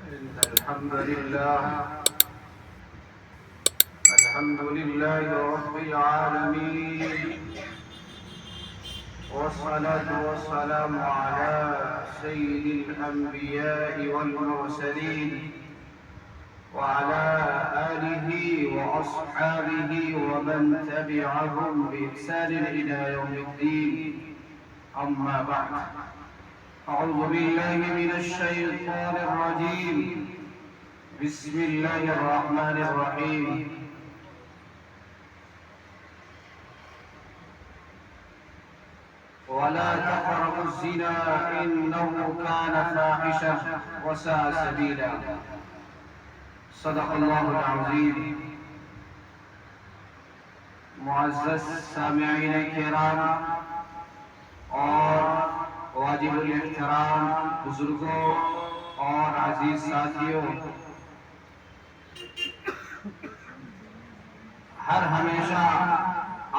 إن الحمد لله رب العالمين، والصلاة والسلام على سيد الأنبياء والمرسلين وعلى آله وأصحابه ومن تبعهم بإحسان إلى يوم الدين. أما بعد، أعوذ بالله من الشيطان الرجيم. بسم الله الرحمن الرحيم. ولا تقربوا الزنا إنه كان فاحشة وساء سبيلا. صدق الله العظيم. معزز سامعین کرام اور واجب الاحترام بزرگوں اور عزیز ساتھیوں، ہر ہمیشہ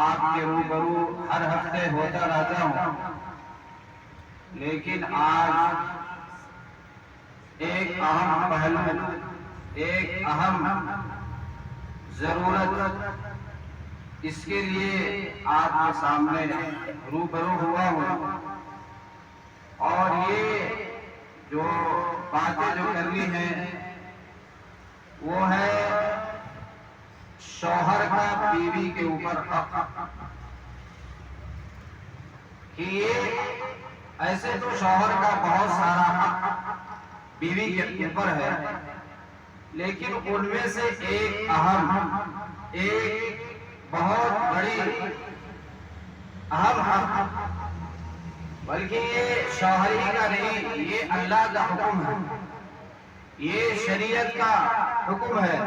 آپ کے روبرو ہر ہفتے ہوتا رہتا ہوں، لیکن آج ایک اہم پہلو، ایک اہم ضرورت، اس کے لیے آپ کے سامنے روبرو ہوا ہوں. اور یہ جو باتیں جو کرنی ہیں وہ ہے شوہر کا بیوی کے اوپر حق. کہ یہ ایسے تو شوہر کا بہت سارا حق بیوی کے اوپر ہے، لیکن ان میں سے ایک اہم، ایک بہت بڑی اہم حق، بلکہ یہ شوہری کا نہیں، یہ اللہ کا حکم ہے، یہ شریعت کا حکم ہے.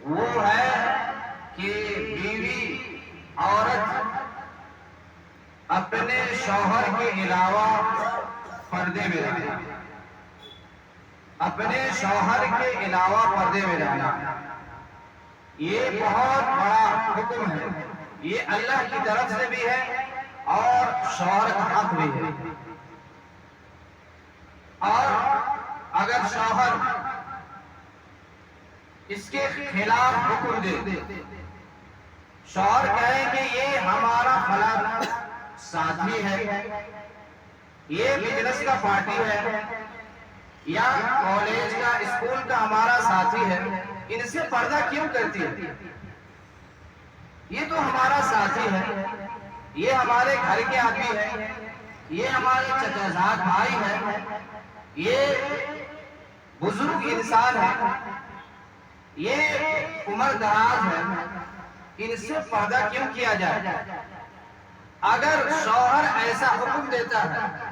وہ ہے کہ بیوی عورت اپنے شوہر کے علاوہ پردے میں رہے، اپنے شوہر کے علاوہ پردے میں رہنا. یہ بہت بڑا حکم ہے، یہ اللہ کی طرف سے بھی ہے اور شوہر کا حق بھی ہے. اور اگر شوہر اس کے خلاف حکم دے، شوہر کہے کہ یہ ہمارا فلاں ساتھی ہے، یہ بزنس کا پارٹی ہے، یا کالج کا اسکول کا ہمارا ساتھی ہے، ان سے پردہ کیوں کرتی ہے؟ یہ تو ہمارا ساتھی ہے، یہ ہمارے گھر کے آدمی ہے، یہ ہمارے چچا زاد بھائی ہے، یہ بزرگ انسان ہے، یہ عمر دراز ہے، ان سے پردہ کیوں کیا جائے؟ اگر شوہر ایسا حکم دیتا ہے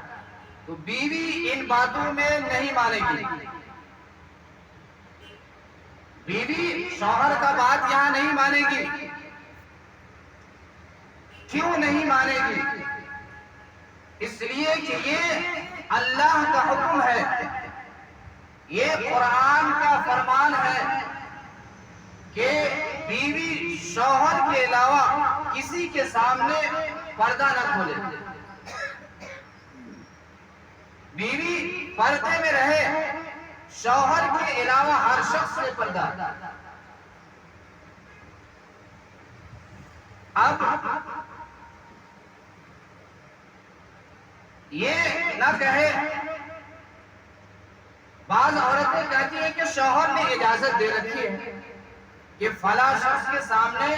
تو بیوی ان باتوں میں نہیں مانے گی. بیوی شوہر کا بات یہاں نہیں مانے گی. کیوں نہیں مانے گی؟ اس لیے کہ یہ اللہ کا حکم ہے، یہ قرآن کا فرمان ہے کہ بیوی شوہر کے علاوہ کسی کے سامنے پردہ نہ کھولے. بیوی پردے میں رہے، شوہر کے علاوہ ہر شخص سے پردہ. اب یہ نہ کہے، بعض عورتیں کہتی ہیں کہ شوہر نے اجازت دے رکھی ہے کہ فلاں شخص کے سامنے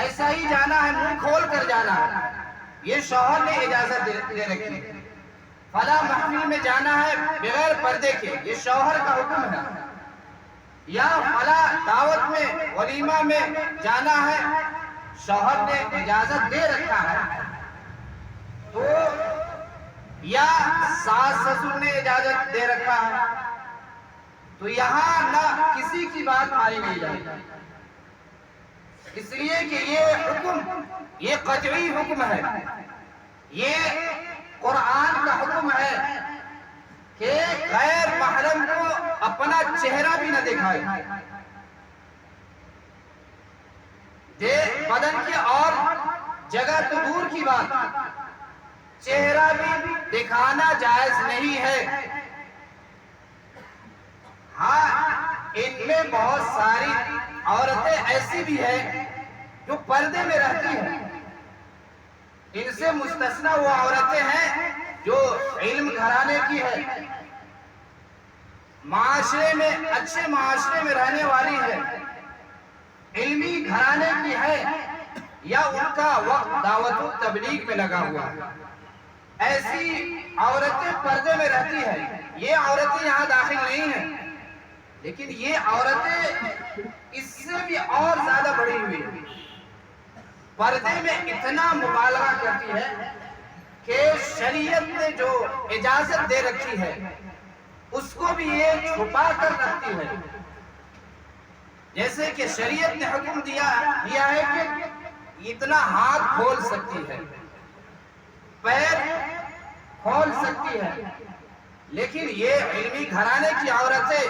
ایسا ہی جانا ہے، منہ کھول کر جانا ہے، یہ شوہر نے اجازت دے رکھی ہے. فلاں محفل میں جانا ہے بغیر پردے کے، یہ شوہر کا حکم ہے. یا فلاں دعوت میں، ولیمہ میں جانا ہے، شوہر نے اجازت دے رکھا ہے. تو یا ساس سسر نے اجازت دے رکھا ہے، تو یہاں نہ کسی کی بات مانی نہیں جائے. اس لیے کہ یہ حکم، یہ قطعی حکم ہے، یہ قرآن کا حکم ہے کہ غیر محرم کو اپنا چہرہ بھی نہ دکھائے. بدن کی اور جگہ تو دور کی بات، چہرہ بھی دکھانا جائز نہیں ہے. ہاں ان میں بہت ساری عورتیں ایسی بھی ہیں جو پردے میں رہتی ہیں، ان سے مستثنا وہ عورتیں ہیں جو علم گھرانے کی ہے، معاشرے میں اچھے معاشرے میں رہنے والی ہے، علمی گھرانے کی ہے، یا ان کا وقت دعوت و تبلیغ میں لگا ہوا ہے، ایسی عورتیں پردے میں رہتی ہیں۔ یہ عورتیں یہاں داخل نہیں ہیں، لیکن یہ عورتیں اس سے بھی اور زیادہ بڑی ہوئی ہیں، پردے میں اتنا مبالغہ کرتی ہے کہ شریعت نے جو اجازت دے رکھی ہے اس کو بھی یہ چھپا کر رکھتی ہے۔ جیسے کہ شریعت نے حکم دیا ہے کہ اتنا ہاتھ کھول سکتی ہے، پیر کھول سکتی ہے، لیکن یہ علمی گھرانے کی عورتیں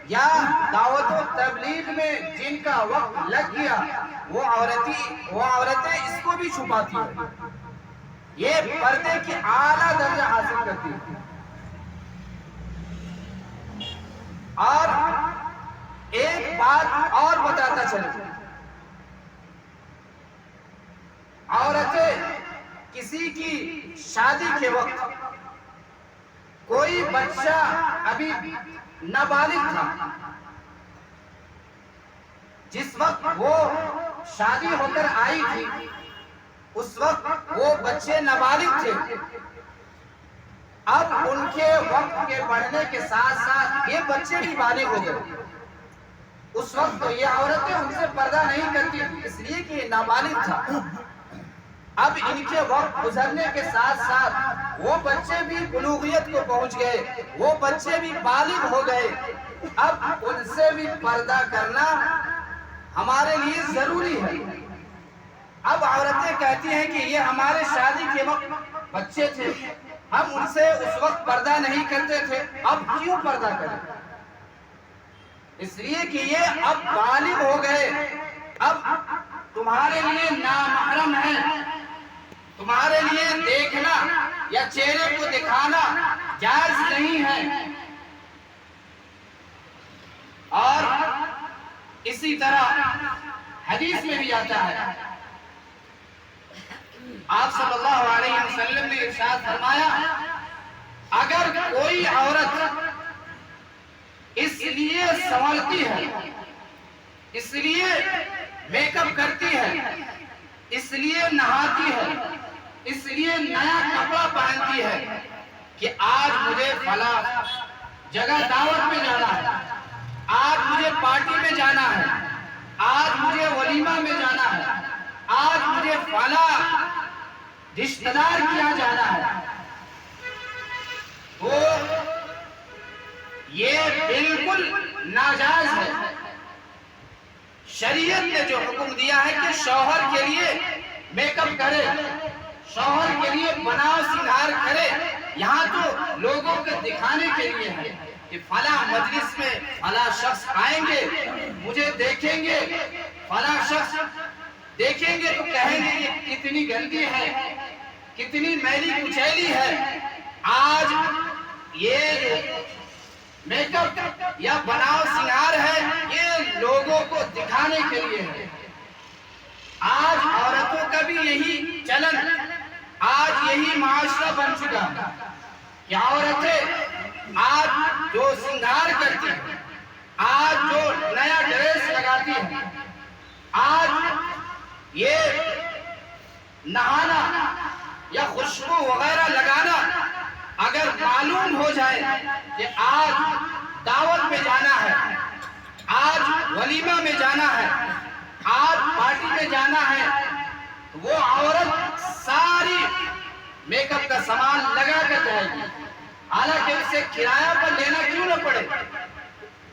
یا دعوت و تبلیغ میں جن کا وقت لگ گیا وہ عورتیں اس کو بھی چھپاتی ہیں، یہ پردے کی اعلیٰ درجہ حاصل کرتی ہیں۔ اور ایک بات اور بتاتا چلوں، عورتیں کسی کی شادی کے وقت کوئی بچہ ابھی نابالغ تھا، جس وقت وہ شادی ہو کر آئی تھی اس وقت وہ بچے نابالغ تھے، اب ان کے وقت کے بڑھنے کے ساتھ ساتھ یہ بچے بھی بالغ ہو گئے۔ اس وقت تو یہ عورتیں ان سے پردہ نہیں کرتی اس لیے کہ یہ نابالغ تھا، اب ان کے وقت گزرنے کے ساتھ ساتھ وہ بچے بھی بلوغیت کو پہنچ گئے، وہ بچے بھی بالغ ہو گئے، اب ان سے بھی پردہ کرنا ہمارے لیے ضروری ہے۔ اب عورتیں کہتی ہیں کہ یہ ہمارے شادی کے وقت بچے تھے، ہم ان سے اس وقت پردہ نہیں کرتے تھے، اب کیوں پردہ کریں؟ اس لیے کہ یہ اب بالغ ہو گئے، اب تمہارے لیے نامحرم ہے، تمہارے لیے دیکھنا یا چہرے کو دکھانا جائز نہیں ہے۔ اور اسی طرح حدیث میں بھی آتا ہے، آپ صلی اللہ علیہ وسلم نے ارشاد فرمایا، اگر کوئی عورت اس لیے سنورتی ہے، اس لیے میک اپ کرتی ہے، اس لیے نہاتی ہے، اس لیے نیا کپڑا پہنتی ہے کہ آج مجھے فلاں جگہ دعوت میں جانا ہے، آج مجھے پارٹی میں جانا ہے، آج مجھے ولیمہ میں جانا ہے، آج مجھے فلاں رشتہ دار کیا جانا ہے، وہ یہ بالکل ناجائز ہے۔ شریعت نے جو حکم دیا ہے کہ شوہر کے لیے میک اپ کرے، شوہر کے لیے بناؤ سنگھار کرے، یہاں تو لوگوں کو دکھانے کے لیے ہے کہ فلاں مجلس میں فلاں شخص آئیں گے، مجھے دیکھیں گے، فلاں شخص دیکھیں گے تو کہیں گے یہ کتنی گندی ہے، کتنی میلی کچیلی ہے۔ آج یہ میک اپ یا بناؤ سنگھار ہے، یہ لوگوں کو دکھانے کے لیے ہے۔ آج عورتوں کا بھی یہی چلن، آج یہی معاشرہ بن چکا ہے کہ عورتیں آج جو سنگھار کرتی ہیں، آج جو نیا ڈریس لگاتی ہیں، آج یہ نہانا یا خوشبو وغیرہ لگانا اگر معلوم ہو جائے کہ آج دعوت میں جانا ہے، آج ولیمہ میں جانا ہے، آج پارٹی میں جانا ہے، وہ عورت ساری میک اپ کا سامان لگا کر جائے گی، حالانکہ اسے کرایہ پر لینا کیوں نہ پڑے،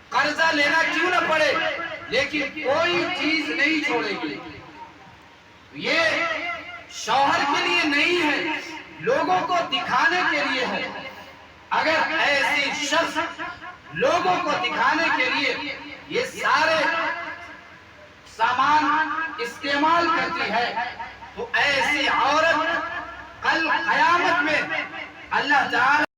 قرضہ لینا کیوں نہ پڑے، لیکن کوئی چیز نہیں چھوڑے گی۔ یہ شوہر کے لیے نہیں ہے، لوگوں کو دکھانے کے لیے ہے۔ اگر ایسی شخص لوگوں کو دکھانے کے لیے یہ سارے سامان استعمال کرتی ہے تو ایسی عورت کل قیامت میں اللہ تعالی